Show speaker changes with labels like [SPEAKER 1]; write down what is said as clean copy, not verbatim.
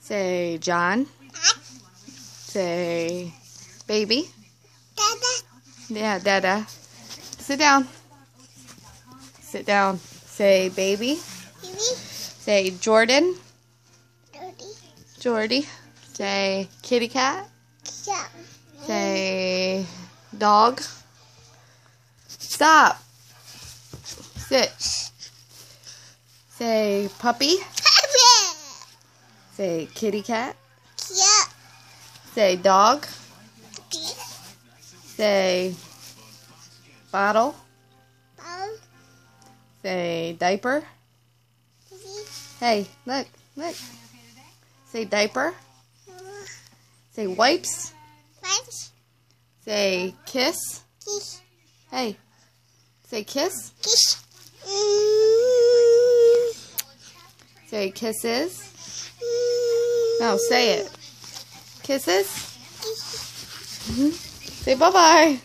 [SPEAKER 1] Say John. Say baby. Yeah, Dada. Sit down. Sit down. Say baby. Say Jordan. Jordy. Say kitty cat. Say dog. Stop. Sit. Say puppy. Say kitty cat. Say dog. Say bottle. Say diaper. Hey, look. Say diaper. Say wipes. Say kiss. Hey, say kiss. Say kisses. No, say it. Kisses. Say bye-bye.